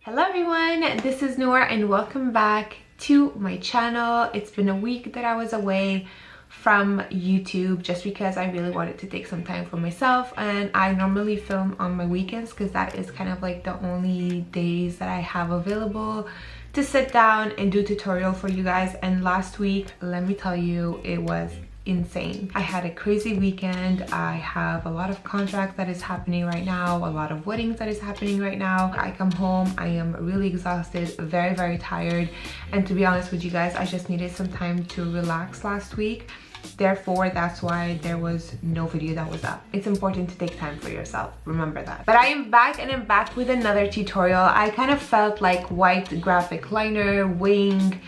Hello everyone, this is Noor and welcome back to my channel. It's been a week that I was away from YouTube just because I really wanted to take some time for myself, and I normally film on my weekends because that is kind of like the only days that I have available to sit down and do tutorial for you guys. And last week, let me tell you, it was insane. I had a crazy weekend. I have a lot of contracts that is happening right now, a lot of weddings that is happening right now. I come home, I am really exhausted, very tired, and to be honest with you guys, I just needed some time to relax last week. Therefore, that's why there was no video that was up. It's important to take time for yourself, remember that. But I am back, and I'm back with another tutorial. I kind of felt like white graphic liner, wing,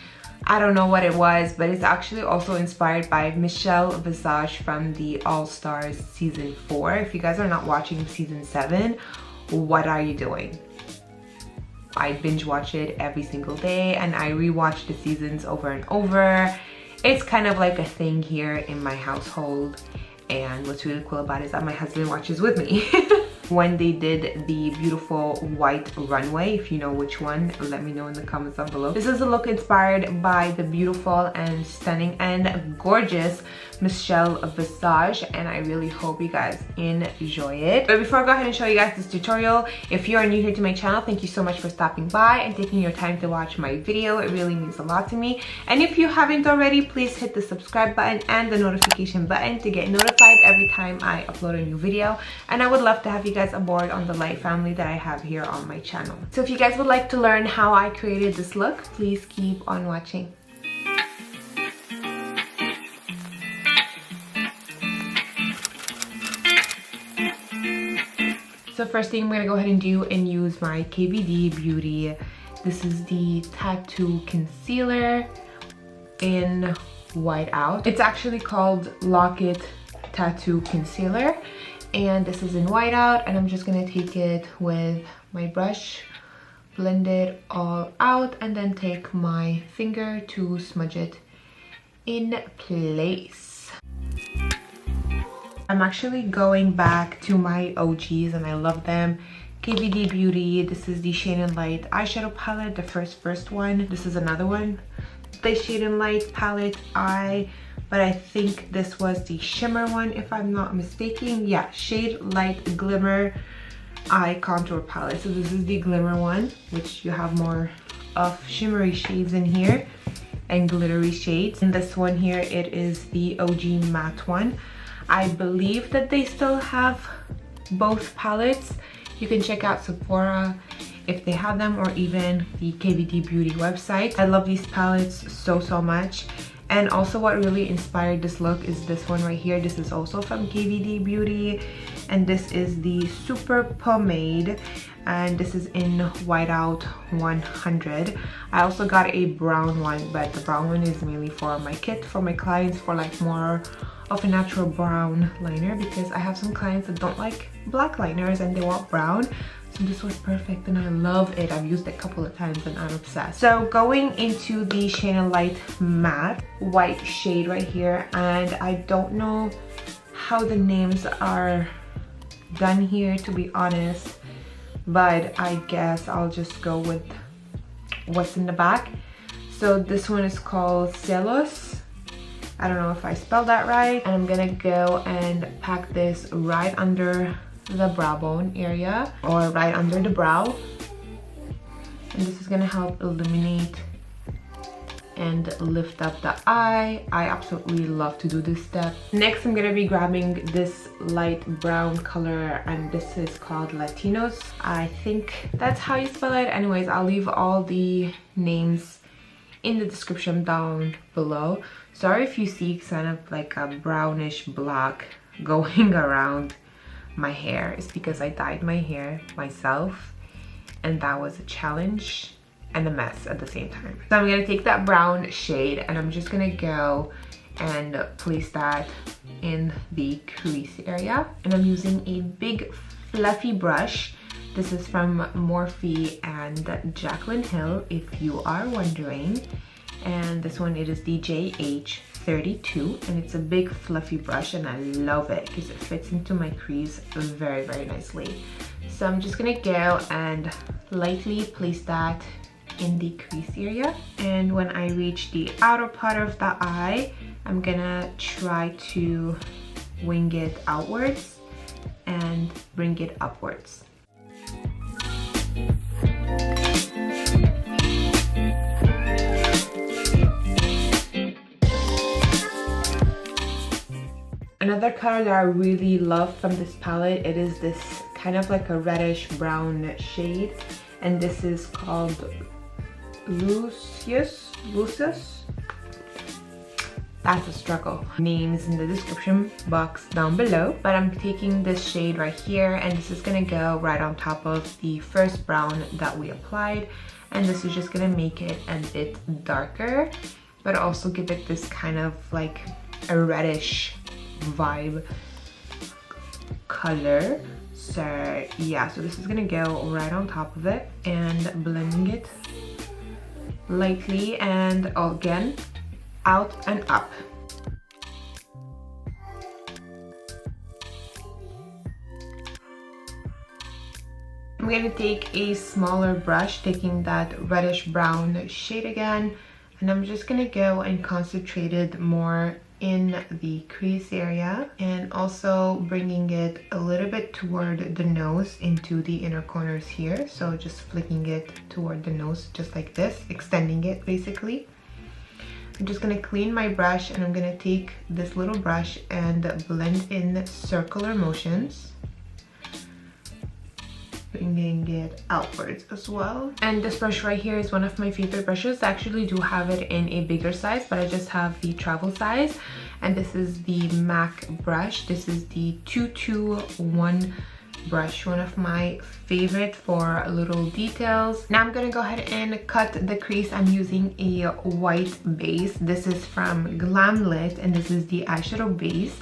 I don't know what it was, but it's actually also inspired by Michelle Visage from the All Stars season 4. If you guys are not watching season 7, what are you doing? I binge watch it every single day and I rewatch the seasons over and over. It's kind of like a thing here in my household, and what's really cool about it is that my husband watches with me. When they did the beautiful white runway, if you know which one, let me know in the comments down below. This is a look inspired by the beautiful and stunning and gorgeous Michelle Visage, and I really hope you guys enjoy it. But before I go ahead and show you guys this tutorial, if you are new here to my channel, thank you so much for stopping by and taking your time to watch my video. It really means a lot to me. And if you haven't already, please hit the subscribe button and the notification button to get notified every time I upload a new video. And I would love to have you guys aboard on the light family that I have here on my channel. So if you guys would like to learn how I created this look, please keep on watching. So first thing I'm gonna go ahead and do and use my KVD Beauty. This is the Tattoo Concealer in White Out. It's actually called Lock-It Tattoo Concealer, and this is in White Out, and I'm just gonna take it with my brush, blend it all out, and then take my finger to smudge it in place. I'm actually going back to my OGs and I love them. KVD Beauty, this is the Shade Light eyeshadow palette, the first one. This is another one, the Shade Light palette but I think this was the shimmer one if I'm not mistaken. Yeah, Shade Light Glimmer Eye Contour Palette. So this is the glimmer one, which you have more of shimmery shades in here and glittery shades. And this one here, it is the OG matte one. I believe that they still have both palettes. You can check out Sephora if they have them, or even the KVD Beauty website. I love these palettes so much. And also what really inspired this look is this one right here. This is also from KVD Beauty, and this is the Super Pomade, and this is in White Out 100. I also got a brown one, but the brown one is mainly for my kit, for my clients, for like more of a natural brown liner, because I have some clients that don't like black liners and they want brown. So this was perfect and I love it. I've used it a couple of times and I'm obsessed. So going into the Shade Light matte white shade right here, and I don't know how the names are done here, to be honest, but I guess I'll just go with what's in the back. So this one is called Celos. I don't know if I spelled that right. And I'm gonna go and pack this right under the brow bone area, or right under the brow. And this is gonna help illuminate and lift up the eye. I absolutely love to do this step. Next, I'm gonna be grabbing this light brown color, and this is called Latinos. I think that's how you spell it. Anyways, I'll leave all the names in the description down below. Sorry if you see kind of like a brownish black going around my hair. It's because I dyed my hair myself, and that was a challenge and a mess at the same time. So I'm gonna take that brown shade and I'm just gonna go and place that in the crease area. And I'm using a big fluffy brush. This is from Morphe and Jaclyn Hill, if you are wondering. And this one, it is the JH 32, and it's a big fluffy brush, and I love it because it fits into my crease very, very nicely. So I'm just gonna go and lightly place that in the crease area, and when I reach the outer part of the eye, I'm gonna try to wing it outwards and bring it upwards. Another color that I really love from this palette, it is this kind of like a reddish brown shade, and this is called Lucius. That's a struggle. Names in the description box down below. But I'm taking this shade right here, and this is gonna go right on top of the first brown that we applied, and this is just gonna make it a bit darker, but also give it this kind of like a reddish vibe color. So yeah, so this is gonna go right on top of it and blending it lightly, and again out and up. I'm going to take a smaller brush, taking that reddish brown shade again, and I'm just going to go and concentrate it more in the crease area, and also bringing it a little bit toward the nose into the inner corners here. So just flicking it toward the nose just like this, extending it basically. I'm just gonna clean my brush, and I'm gonna take this little brush and blend in circular motions, bringing it outwards as well. And this brush right here is one of my favorite brushes. I actually do have it in a bigger size, but I just have the travel size, and this is the MAC brush. This is the 221 brush, one of my favorite for little details. Now I'm gonna go ahead and cut the crease. I'm using a white base. This is from GlamLite, and this is the eyeshadow base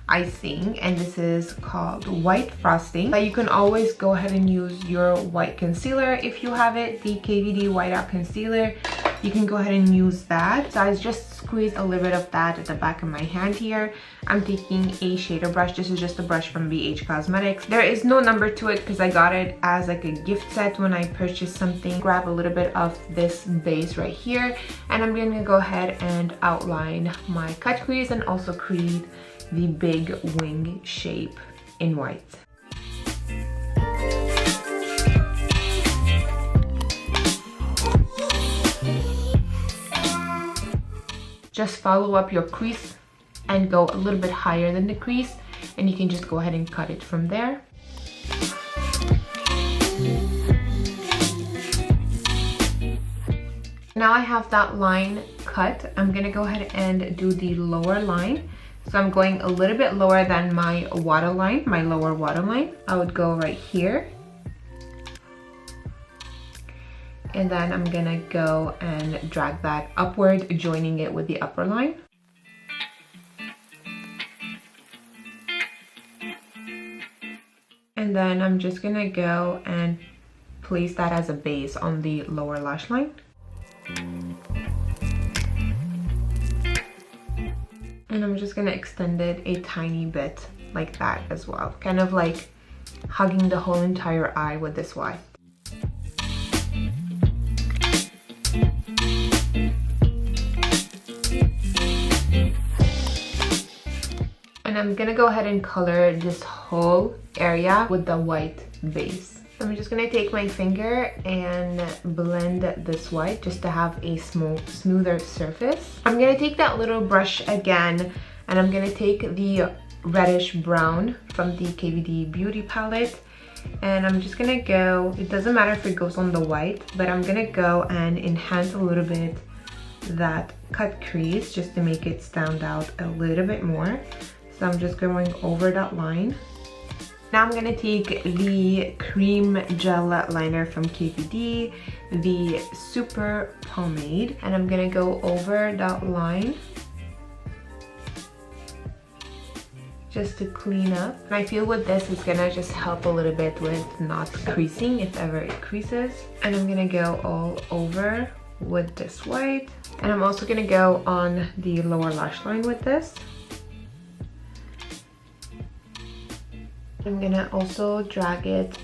icing, and this is called White Frosting. But you can always go ahead and use your white concealer if you have it, the KVD Whiteout Concealer. You can go ahead and use that. So I just squeezed a little bit of that at the back of my hand here. I'm taking a shader brush. This is just a brush from Beige Cosmetics. There is no number to it because I got it as like a gift set when I purchased something. Grab a little bit of this base right here, and I'm gonna go ahead and outline my cut crease and also create the big wing shape in white. Just follow up your crease and go a little bit higher than the crease, and you can just go ahead and cut it from there. Now I have that line cut. I'm gonna go ahead and do the lower line. So I'm going a little bit lower than my waterline, my lower waterline. I would go right here. And then I'm gonna go and drag that upward, joining it with the upper line. And then I'm just gonna go and place that as a base on the lower lash line. And I'm just gonna extend it a tiny bit like that as well. Kind of like hugging the whole entire eye with this white. And I'm gonna go ahead and color this whole area with the white base. So I'm just gonna take my finger and blend this white just to have a smoother surface. I'm gonna take that little brush again, and I'm gonna take the reddish brown from the KVD Beauty palette, and I'm just gonna go, it doesn't matter if it goes on the white, but I'm gonna go and enhance a little bit that cut crease just to make it stand out a little bit more. So I'm just going over that line. Now I'm gonna take the cream gel liner from KVD, the Super Pomade, and I'm gonna go over that line just to clean up. And I feel with this it's gonna just help a little bit with not creasing if ever it creases. And I'm gonna go all over with this white. And I'm also gonna go on the lower lash line with this. I'm gonna also drag it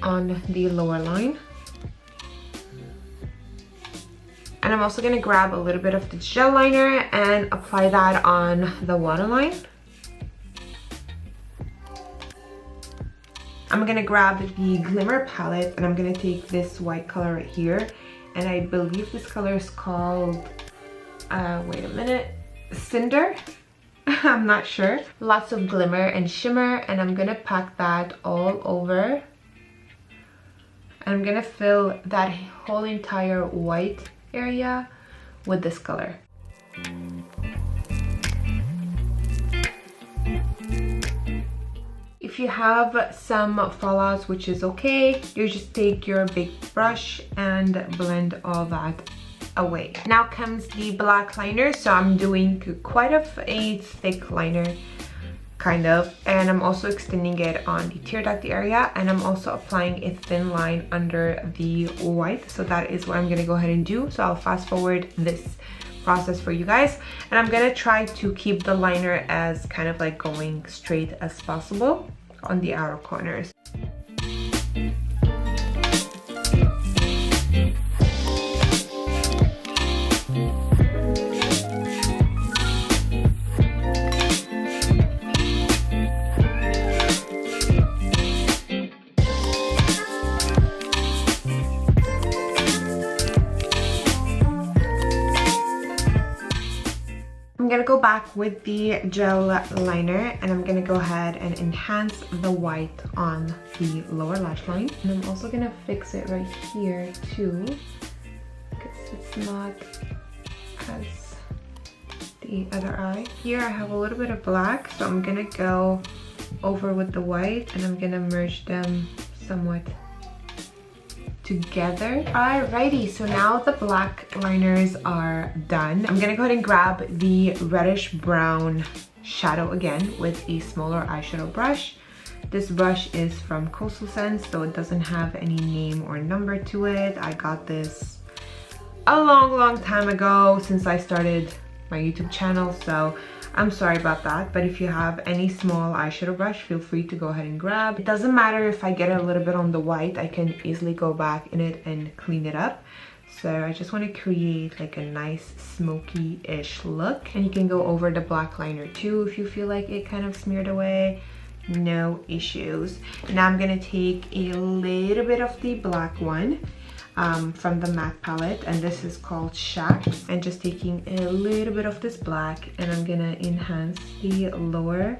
on the lower line. And I'm also gonna grab a little bit of the gel liner and apply that on the waterline. I'm gonna grab the Glimmer palette and I'm gonna take this white color right here. And I believe this color is called, wait a minute, Cinder? I'm not sure. Lots of glimmer and shimmer, and I'm gonna pack that all over. And I'm gonna fill that whole entire white area with this color. If you have some fallouts, which is okay, you just take your big brush and blend all that away. Now comes the black liner. So I'm doing quite a thick liner, kind of, and I'm also extending it on the tear duct area, and I'm also applying a thin line under the white. So that is what I'm gonna go ahead and do. So I'll fast forward this process for you guys, and I'm gonna try to keep the liner as kind of like going straight as possible on the outer corners. I'm gonna go back with the gel liner and I'm gonna go ahead and enhance the white on the lower lash line. And I'm also gonna fix it right here too, because it's not as the other eye. Here I have a little bit of black, so I'm gonna go over with the white and I'm gonna merge them somewhat together. Alrighty, so now the black liners are done. I'm gonna go ahead and grab the reddish brown shadow again with a smaller eyeshadow brush. This brush is from Coastal Scents, so it doesn't have any name or number to it. I got this a long time ago since I started my YouTube channel, so I'm sorry about that. But if you have any small eyeshadow brush, feel free to go ahead and grab. It doesn't matter if I get a little bit on the white, I can easily go back in it and clean it up. So I just want to create like a nice smoky-ish look. And you can go over the black liner too if you feel like it kind of smeared away. No issues. Now I'm gonna take a little bit of the black one from the MAC palette, and this is called Shax, and just taking a little bit of this black and I'm gonna enhance the lower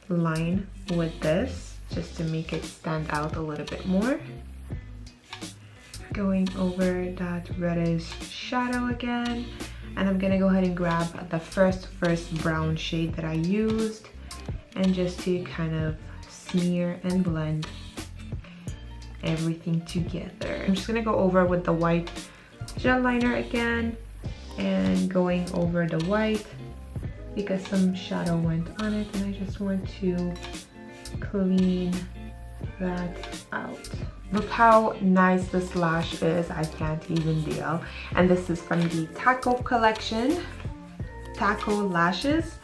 line with this just to make it stand out a little bit more. Going over that reddish shadow again, and I'm gonna go ahead and grab the first brown shade that I used and just to kind of smear and blend everything together. I'm just gonna go over with the white gel liner again and going over the white because some shadow went on it, and I just want to clean that out. Look how nice this lash is. I can't even deal. And this is from the Taco collection, Taco lashes,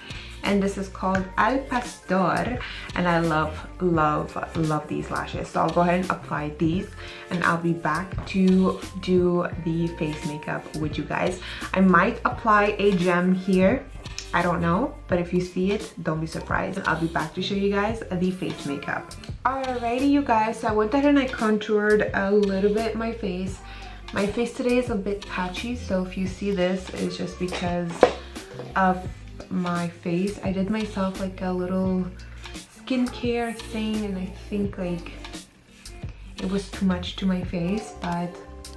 and this is called Al Pastor, and I love these lashes. So I'll go ahead and apply these and I'll be back to do the face makeup with you guys. I might apply a gem here, I don't know, but if you see it, don't be surprised. I'll be back to show you guys the face makeup. Alrighty, you guys, so I went ahead and I contoured a little bit my face. My face today is a bit patchy, so if you see this, it's just because of my face. I did myself like a little skincare thing, and I think like it was too much to my face, but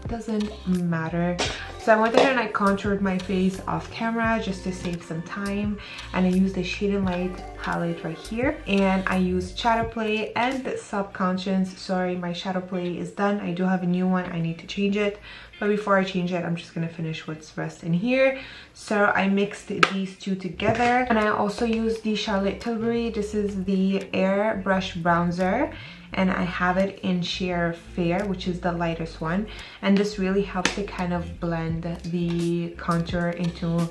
it doesn't matter. So I went ahead and I contoured my face off camera just to save some time, and I used the Shade Light palette right here, and I used ShadowPlay and Subconscious. Sorry, my ShadowPlay is done. I do have a new one, I need to change it, but before I change it, I'm just gonna finish what's rest in here. So I mixed these two together, and I also used the Charlotte Tilbury. This is the AirBrush bronzer, and I have it in sheer Faire, which is the lightest one, and this really helps to kind of blend the contour into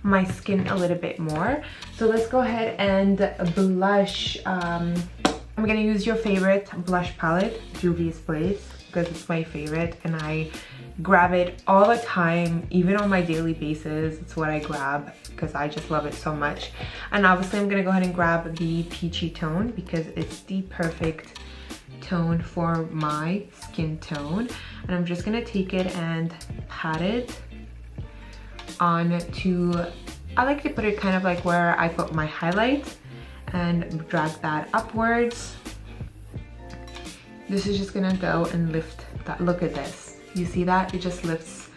my skin a little bit more. So let's go ahead and blush. I'm gonna use your favorite blush palette, Juvia's Blaze, because it's my favorite and I grab it all the time, even on my daily basis. It's what I grab because I just love it so much. And obviously I'm gonna go ahead and grab the peachy tone because it's the perfect tone for my skin tone. And I'm just gonna take it and pat it on to, I like to put it kind of like where I put my highlight and drag that upwards. This is just gonna go and lift that. Look at this. You see that? It just lifts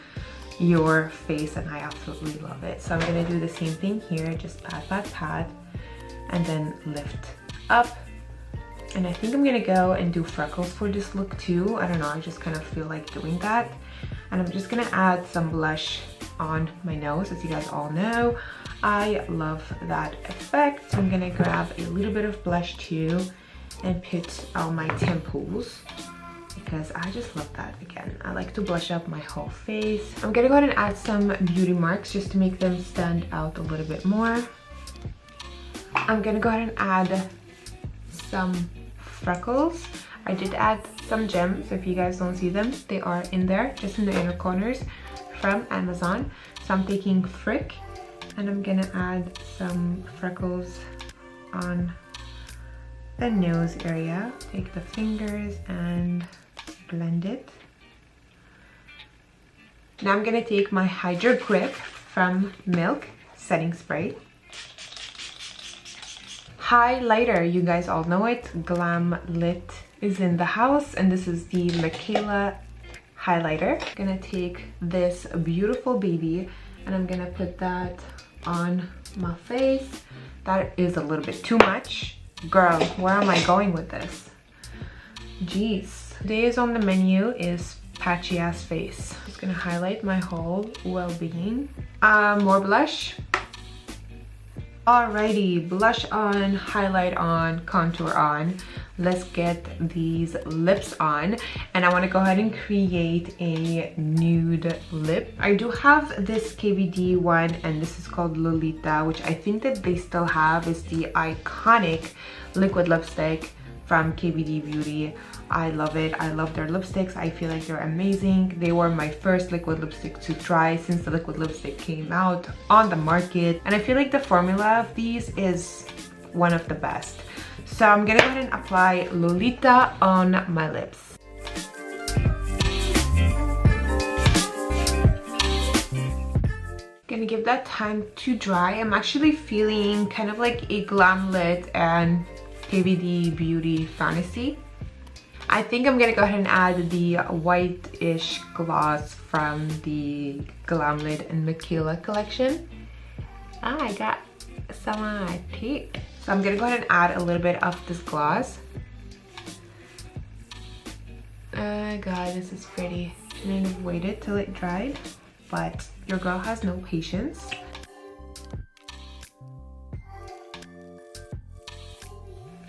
your face and I absolutely love it. So I'm gonna do the same thing here. Just pat, pat, pat, and then lift up. And I think I'm gonna go and do freckles for this look too. I don't know, I just kind of feel like doing that. And I'm just gonna add some blush on my nose. As you guys all know, I love that effect. So I'm gonna grab a little bit of blush too and put on my temples because I just love that. Again, I like to blush up my whole face. I'm gonna go ahead and add some beauty marks just to make them stand out a little bit more. I'm gonna go ahead and add some freckles. I did add some gems, so if you guys don't see them, they are in there, just in the inner corners from Amazon. So I'm taking Frick and I'm gonna add some freckles on the nose area. Take the fingers and blend it. Now I'm gonna take my Hydo Grip from Milk setting spray. Highlighter, you guys all know it. GlamLite is in the house, and this is the Mikayla highlighter. I'm gonna take this beautiful baby and I'm gonna put that on my face. That is a little bit too much. Girl, where am I going with this? Jeez. Today's on the menu is patchy ass face. Just gonna highlight my whole well-being. More blush. Alrighty, blush on, highlight on, contour on. Let's get these lips on, and I want to go ahead and create a nude lip. I do have this KVD one, and this is called Lolita, which I think that they still have. Is the iconic liquid lipstick from KVD Beauty. I love it. I love their lipsticks. I feel like they're amazing. They were my first liquid lipstick to try since the liquid lipstick came out on the market, and I feel like the formula of these is one of the best. So I'm gonna go ahead and apply Lolita on my lips. Gonna give that time to dry. I'm actually feeling kind of like a GlamLite and KVD Beauty Fantasy. I think I'm gonna go ahead and add the white-ish gloss from the GlamLite and Mikayla collection. I got some on my teeth. So I'm gonna go ahead and add a little bit of this gloss. Oh god, this is pretty. Shouldn't have waited till it dried, but your girl has no patience.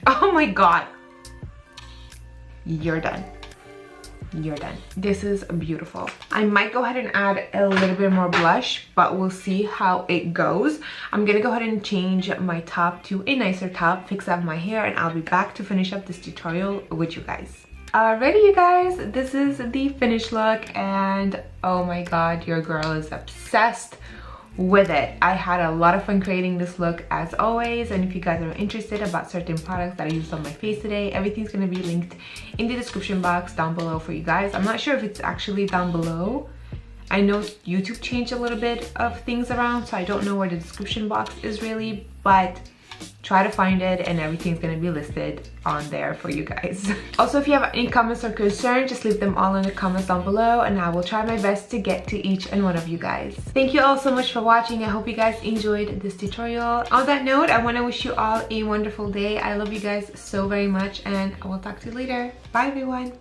Oh my god. You're done. You're done. This is beautiful. I might go ahead and add a little bit more blush, but we'll see how it goes. I'm gonna go ahead and change my top to a nicer top, fix up my hair, and I'll be back to finish up this tutorial with you guys. Alrighty, you guys, this is the finished look, and oh my god, your girl is obsessed with it. I had a lot of fun creating this look as always, and if you guys are interested about certain products that I used on my face today, everything's going to be linked in the description box down below for you guys. I'm not sure if it's actually down below. I know YouTube changed a little bit of things around, so I don't know where the description box is really, but try to find it and everything's going to be listed on there for you guys. Also, if you have any comments or concerns, just leave them all in the comments down below and I will try my best to get to each and one of you guys. Thank you all so much for watching. I hope you guys enjoyed this tutorial. On that note, I want to wish you all a wonderful day. I love you guys so very much and I will talk to you later. Bye everyone.